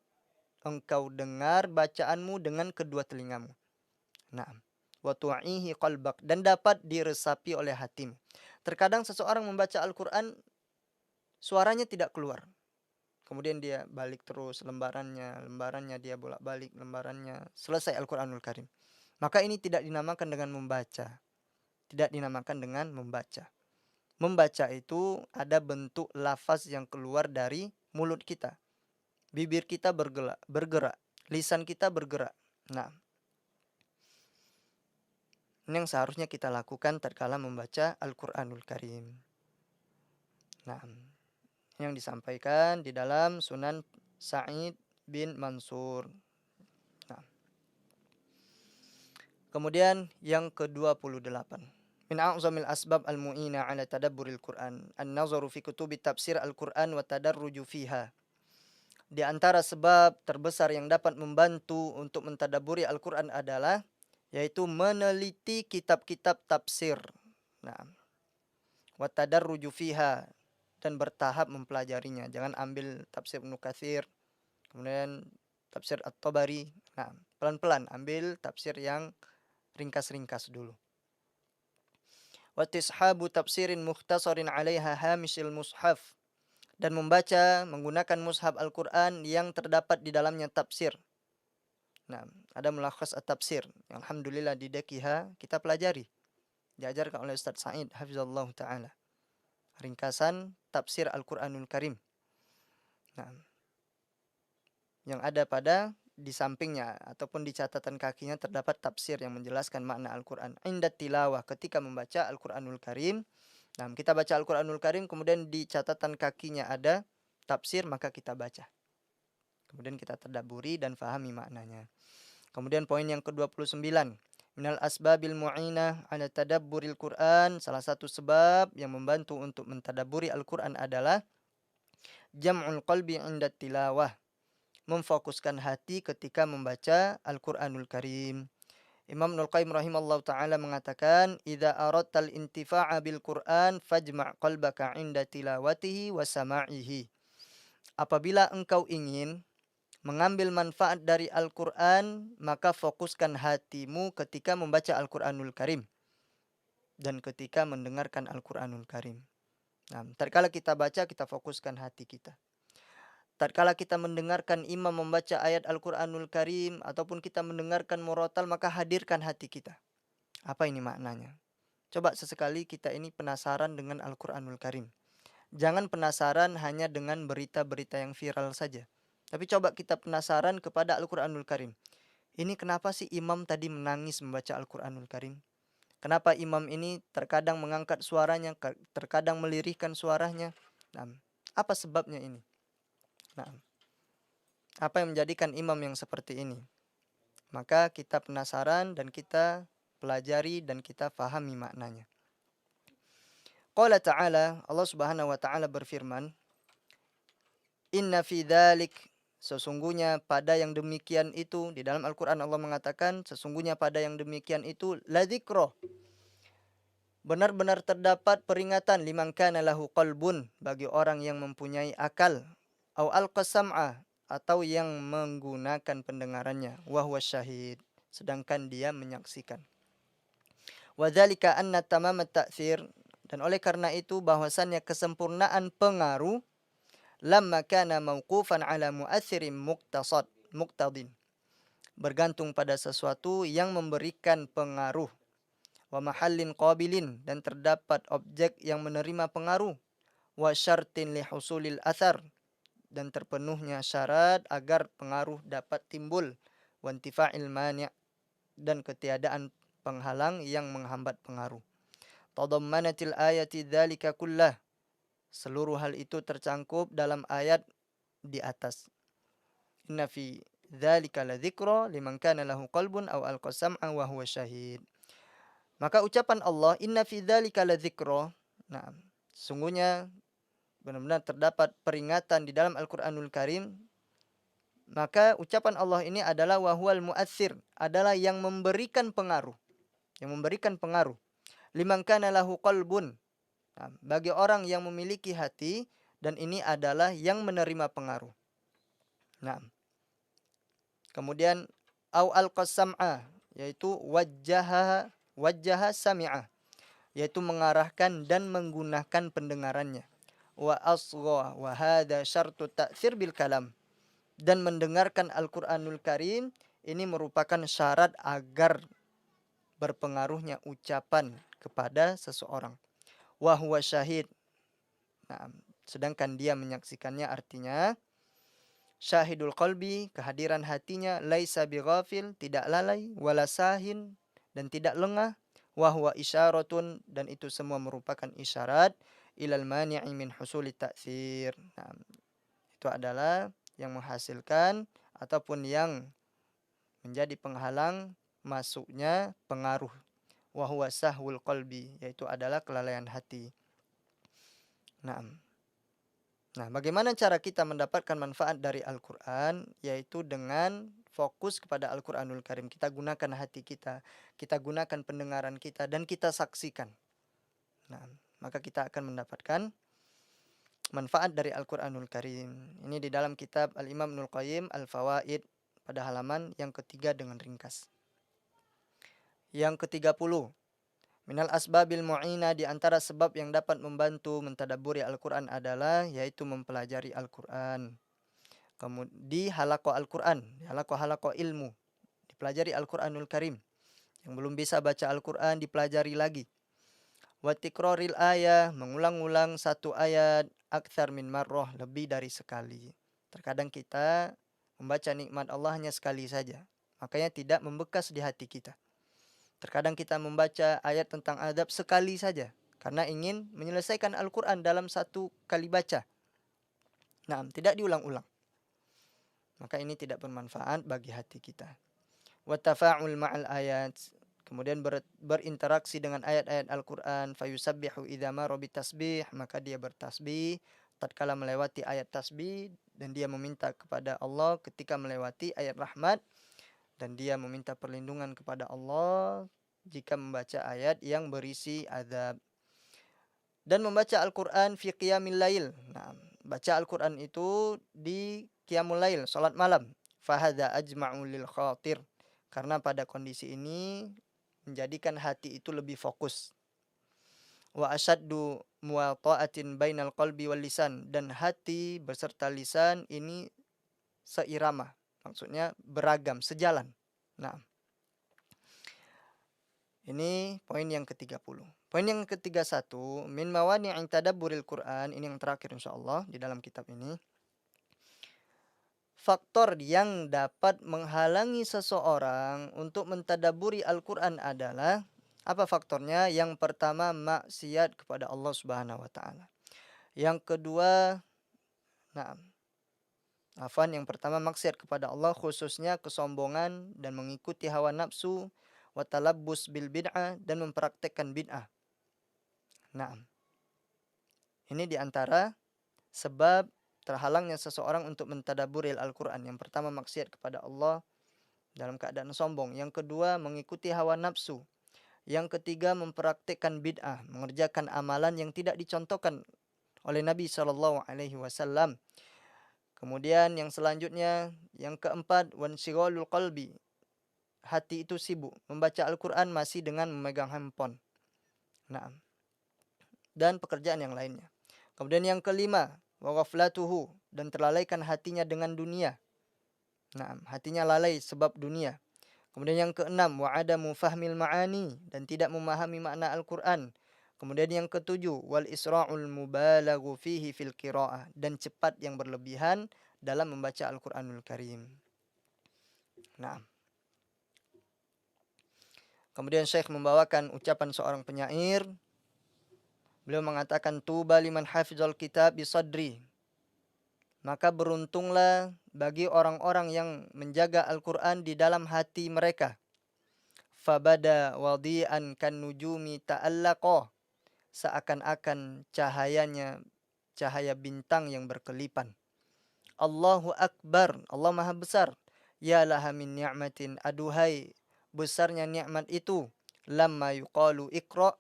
engkau dengar bacaanmu dengan kedua telingamu. Naam. Wa tu'ihi qalbak, dan dapat diresapi oleh hatimu. Terkadang seseorang membaca Al-Qur'an suaranya tidak keluar. Kemudian dia balik terus lembarannya dia bolak-balik lembarannya, selesai Al-Qur'anul Karim. Maka ini tidak dinamakan dengan membaca. Tidak dinamakan dengan membaca. Membaca itu ada bentuk lafaz yang keluar dari mulut kita. Bibir kita bergerak, lisan kita bergerak. Nah, ini yang seharusnya kita lakukan tatkala membaca Al-Qur'anul Karim. Nah, yang disampaikan di dalam Sunan Sa'id bin Mansur. Nah, kemudian yang ke-28. Min a'zamil asbab al-mu'ina ala tadabburil Qur'an an-nazaru fi kutubi tafsir Al-Qur'an wa tadarruju fiha. Di antara sebab terbesar yang dapat membantu untuk mentadabburi Al-Qur'an adalah yaitu meneliti kitab-kitab tafsir. Nah, wa tadarruju fiha, dan bertahap mempelajarinya. Jangan ambil tafsir Ibnu Katsir, kemudian tafsir At-Tabari. Nah, pelan-pelan ambil tafsir yang ringkas-ringkas dulu. Wa tishabu tafsirin mukhtasarin 'alaiha hamisil mushaf, dan membaca menggunakan mushaf Al-Qur'an yang terdapat di dalamnya tafsir. Nah, ada mulakhas at-tafsir. Alhamdulillah di Dakiha kita pelajari. Diajarkan oleh Ustaz Said hafizallahu taala. Ringkasan tafsir Al-Qur'anul Karim. Nah, yang ada pada di sampingnya ataupun di catatan kakinya terdapat tafsir yang menjelaskan makna Al-Qur'an. Inda tilawah, ketika membaca Al-Qur'anul Karim. Nah, kita baca Al-Qur'anul Karim kemudian di catatan kakinya ada tafsir, maka kita baca. Kemudian kita tadabburi dan fahami maknanya. Kemudian poin yang ke-29. Minal asbabil mu'inah ala tadabburil Qur'an. Salah satu sebab yang membantu untuk mentadabburi Al-Qur'an adalah jam'ul qalbi 'inda tilawah. Memfokuskan hati ketika membaca Al-Qur'anul Karim. Imam Ibnul Qayyim rahimallahu taala mengatakan, "Idza aradtal intifa'a bil Qur'an fajma' qalbaka 'inda tilawatihi wa sama'ihi." Apabila engkau ingin mengambil manfaat dari Al-Qur'an, maka fokuskan hatimu ketika membaca Al-Qur'anul Karim dan ketika mendengarkan Al-Qur'anul Karim. Nah, tatkala kita baca, kita fokuskan hati kita. Tatkala kita mendengarkan imam membaca ayat Al-Qur'anul Karim ataupun kita mendengarkan murotal, maka hadirkan hati kita. Apa ini maknanya? Coba sesekali kita ini penasaran dengan Al-Qur'anul Karim. Jangan penasaran hanya dengan berita-berita yang viral saja. Tapi coba kita penasaran kepada Al-Qur'anul Karim. Ini kenapa sih imam tadi menangis membaca Al-Qur'anul Karim? Kenapa imam ini terkadang mengangkat suaranya, terkadang melirihkan suaranya? Nah, apa sebabnya ini? Nah, apa yang menjadikan imam yang seperti ini? Maka kita penasaran dan kita pelajari dan kita fahami maknanya. Qala ta'ala, Allah Subhanahu wa taala berfirman, "Inna fi dzalik", sesungguhnya pada yang demikian itu, di dalam Al-Qur'an Allah mengatakan sesungguhnya pada yang demikian itu ladzikra, benar-benar terdapat peringatan, liman kana lahu qalbun, bagi orang yang mempunyai akal, au alqasam'a, atau yang menggunakan pendengarannya, wa huwa syahid, sedangkan dia menyaksikan. Wa dzalika anna tamam at-ta'thir, dan oleh karena itu bahwasannya kesempurnaan pengaruh, lamma kana mauqufan ala mu'athirin muqtadin, bergantung pada sesuatu yang memberikan pengaruh, wa mahallin qabilin, dan terdapat objek yang menerima pengaruh, wa syartin li husulil athar, dan terpenuhnya syarat agar pengaruh dapat timbul, wa intifa'il mani', dan ketiadaan penghalang yang menghambat pengaruh. Tadammanatil ayati dzalika kullah, seluruh hal itu tercangkup dalam ayat di atas. Inna fi dzalika ladzikra liman kana lahu qalbun aw alqa sam'a wa huwa syahid. Maka ucapan Allah inna fi dzalika ladzikra, nah, sungguhnya benar-benar terdapat peringatan di dalam Al-Qur'anul Karim. Maka ucapan Allah ini adalah wahwal mu'athir, adalah yang memberikan pengaruh, yang memberikan pengaruh. Liman kana lahu qalbun, nah, bagi orang yang memiliki hati, dan ini adalah yang menerima pengaruh. Nah, kemudian au alqas sam'a, yaitu wajjaha sami'ah, yaitu mengarahkan dan menggunakan pendengarannya. Wa asgha wa hadha syartu ta'thir bil kalam, dan mendengarkan Al-Qur'anul Karim ini merupakan syarat agar berpengaruhnya ucapan kepada seseorang. Wa huwa syahid, nah, sedangkan dia menyaksikannya, artinya syahidul qalbi, kehadiran hatinya, laisa bighafil, tidak lalai, wala sahin, dan tidak lengah, wa huwa isyaratun, dan itu semua merupakan isyarat ilal mani'i min husuli ta'thir. Nah, itu adalah yang menghasilkan ataupun yang menjadi penghalang masuknya pengaruh. Wa huwa sahwul qalbi, yaitu adalah kelalaian hati. Nah, bagaimana cara kita mendapatkan manfaat dari Al-Quran? Yaitu dengan fokus kepada Al-Quranul Karim. Kita gunakan hati kita gunakan pendengaran kita, dan kita saksikan. Nah, maka kita akan mendapatkan manfaat dari Al-Quranul Karim. Ini di dalam kitab Al-Imam Ibnul Qayyim Al-Fawaid pada halaman yang ketiga dengan ringkas. Yang ke-30, minal asbabil mu'ina, di antara sebab yang dapat membantu mentadabburi Al-Quran adalah yaitu mempelajari Al-Quran. Kemudian di halaqah Al-Quran, halaqah ilmu, dipelajari Al-Quranul Karim. Yang belum bisa baca Al-Quran dipelajari lagi. Wa tikraril ayah, mengulang-ulang satu ayat aktsar min marrah, lebih dari sekali. Terkadang kita membaca nikmat Allah hanya sekali saja, makanya tidak membekas di hati kita. Terkadang kita membaca ayat tentang adab sekali saja, karena ingin menyelesaikan Al-Quran dalam satu kali baca. Nah, tidak diulang-ulang. Maka ini tidak bermanfaat bagi hati kita. Wa tafa'ul ma'al ayat, kemudian berinteraksi dengan ayat-ayat Al-Quran. Fayusabbihu idza mara bitasbih, maka dia bertasbih tatkala melewati ayat tasbih, dan dia meminta kepada Allah ketika melewati ayat rahmat, dan dia meminta perlindungan kepada Allah jika membaca ayat yang berisi azab. Dan membaca Al-Quran fi qiyamil lail. Nah, baca Al-Quran itu di qiyamul lail, salat malam. Fahadha ajma'u lil khatir, karena pada kondisi ini menjadikan hati itu lebih fokus. Wa asyaddu muwata'atin bainal qalbi wal lisan, dan hati beserta lisan ini seirama, maksudnya beragam, sejalan. Nah, ini poin yang ke-30. Poin yang ke-31, min mawani'in tadabburil Qur'an, ini yang terakhir insyaallah di dalam kitab ini. Faktor yang dapat menghalangi seseorang untuk mentadabburi Al-Qur'an adalah, apa faktornya? Yang pertama, maksiat kepada Allah Subhanahu wa taala. Yang kedua, yang pertama maksiat kepada Allah, khususnya kesombongan dan mengikuti hawa nafsu, wa talabbus bil bid'ah, dan mempraktekkan bid'ah. Nah, ini diantara sebab terhalangnya seseorang untuk mentadabburi Al-Quran. Yang pertama maksiat kepada Allah dalam keadaan sombong. Yang kedua mengikuti hawa nafsu. Yang ketiga mempraktekkan bid'ah, mengerjakan amalan yang tidak dicontohkan oleh Nabi SAW. Kemudian yang selanjutnya, yang keempat, wanshighalul qalbi, hati itu sibuk membaca Al-Quran masih dengan memegang handphone. Nah, dan pekerjaan yang lainnya. Kemudian yang kelima, wa ghaflatuhu, dan terlalaikan hatinya dengan dunia. Nah, hatinya lalai sebab dunia. Kemudian yang keenam, wa adamu fahmil ma'ani, dan tidak memahami makna Al-Qur'an. Kemudian yang ketujuh, wal isra'ul mubalaghu fihi fil qiraah, dan cepat yang berlebihan dalam membaca Al-Qur'anul Karim. Nah, kemudian Syekh membawakan ucapan seorang penyair. Beliau mengatakan, tuba liman hafizal kitab bisadri. Maka beruntunglah bagi orang-orang yang menjaga Al-Qur'an di dalam hati mereka. Fabada wadi'an kan nujumi ta'allaqa, seakan-akan cahayanya cahaya bintang yang berkelipan. Allahu Akbar, Allah Maha Besar. Ya laha min ni'matin, aduhai besarnya nikmat itu. Lamma yuqalu iqra,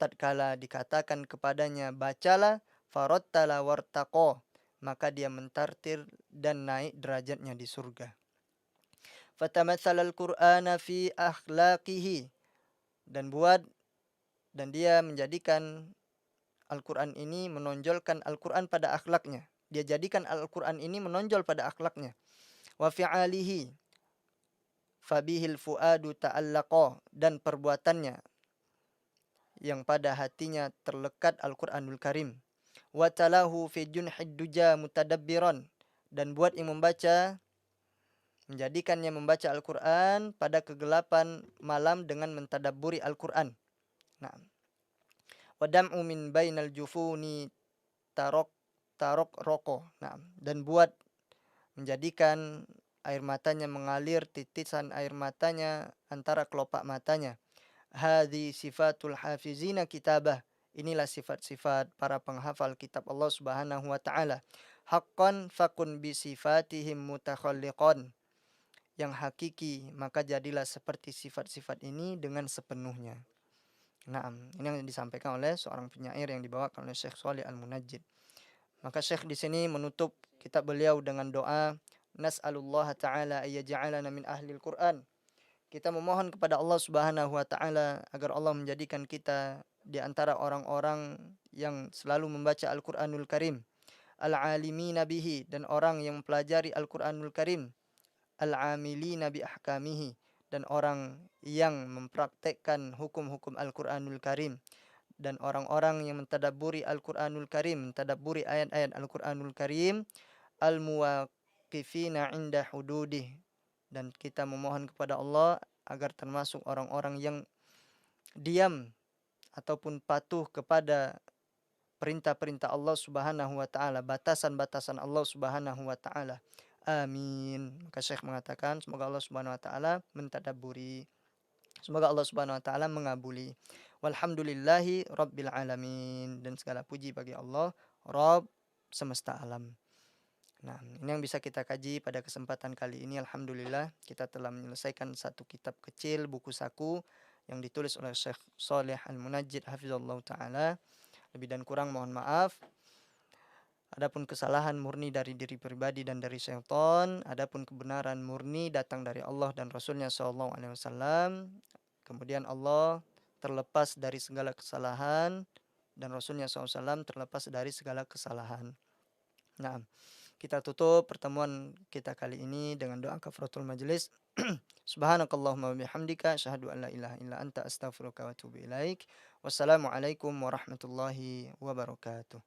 tatkala dikatakan kepadanya bacalah, farattala wartaqa, maka dia mentartil dan naik derajatnya di surga. Fatamatsala al-Qur'ana fi akhlaqihi, dan dia menjadikan Al-Quran ini, menonjolkan Al-Quran pada akhlaknya. Dia jadikan Al-Quran ini menonjol pada akhlaknya. Wa fi'alihi fabihil fuadu ta'allaqa, dan perbuatannya yang pada hatinya terlekat Al-Quranul Karim. Wa talahu fi junhid duja mutadabbiran, dan buat yang membaca, menjadikannya membaca Al-Quran pada kegelapan malam dengan mentadabburi Al-Quran. Nah, wadam'u min bainal jufuni tarok roko. Nah, dan buat menjadikan air matanya mengalir, titisan air matanya antara kelopak matanya. Hadhi sifatul hafizina kitabah. Inilah sifat-sifat para penghafal kitab Allah Subhanahu wa taala. Haqqan fakun bi sifatihim mutakhalliqan. Yang hakiki, maka jadilah seperti sifat-sifat ini dengan sepenuhnya. Nah, ini yang disampaikan oleh seorang penyair yang dibawakan oleh Syekh Shalih Al-Munajjid. Maka Syekh di sini menutup kitab beliau dengan doa, nas'alullah ta'ala ayyaj'alana min ahlil Qur'an. Kita memohon kepada Allah Subhanahu wa taala agar Allah menjadikan kita di antara orang-orang yang selalu membaca Al-Qur'anul Karim, al-alimina bihi, dan orang yang mempelajari Al-Qur'anul Karim, al-amilina bi ahkamihi, dan orang yang mempraktekkan hukum-hukum Al-Qur'anul Karim, dan orang-orang yang mentadabburi Al-Qur'anul Karim, mentadabburi ayat-ayat Al-Qur'anul Karim, al-muwaqifina 'inda hududih, dan kita memohon kepada Allah agar termasuk orang-orang yang diam ataupun patuh kepada perintah-perintah Allah Subhanahu wa taala, batasan-batasan Allah Subhanahu wa taala. Amin. Maka Syekh mengatakan semoga Allah Subhanahu wa taala mentadabburi. Semoga Allah Subhanahu wa taala mengabuli. Walhamdulillahi rabbil alamin, dan segala puji bagi Allah Rabb semesta alam. Nah, ini yang bisa kita kaji pada kesempatan kali ini. Alhamdulillah kita telah menyelesaikan satu kitab kecil, buku saku, yang ditulis oleh Syekh Shalih Al-Munajjid hafizallahu taala. Lebih dan kurang mohon maaf. Adapun kesalahan murni dari diri pribadi dan dari syaitan, adapun kebenaran murni datang dari Allah dan Rasulnya sallallahu alaihi wasallam. Kemudian Allah terlepas dari segala kesalahan dan Rasulnya SAW terlepas dari segala kesalahan. Nah, kita tutup pertemuan kita kali ini dengan doa kafaratul majelis. Subhanakallahumma wa bihamdika asyhadu an la ilaha illa anta astaghfiruka wa atubu ilaik. Wassalamualaikum warahmatullahi wabarakatuh.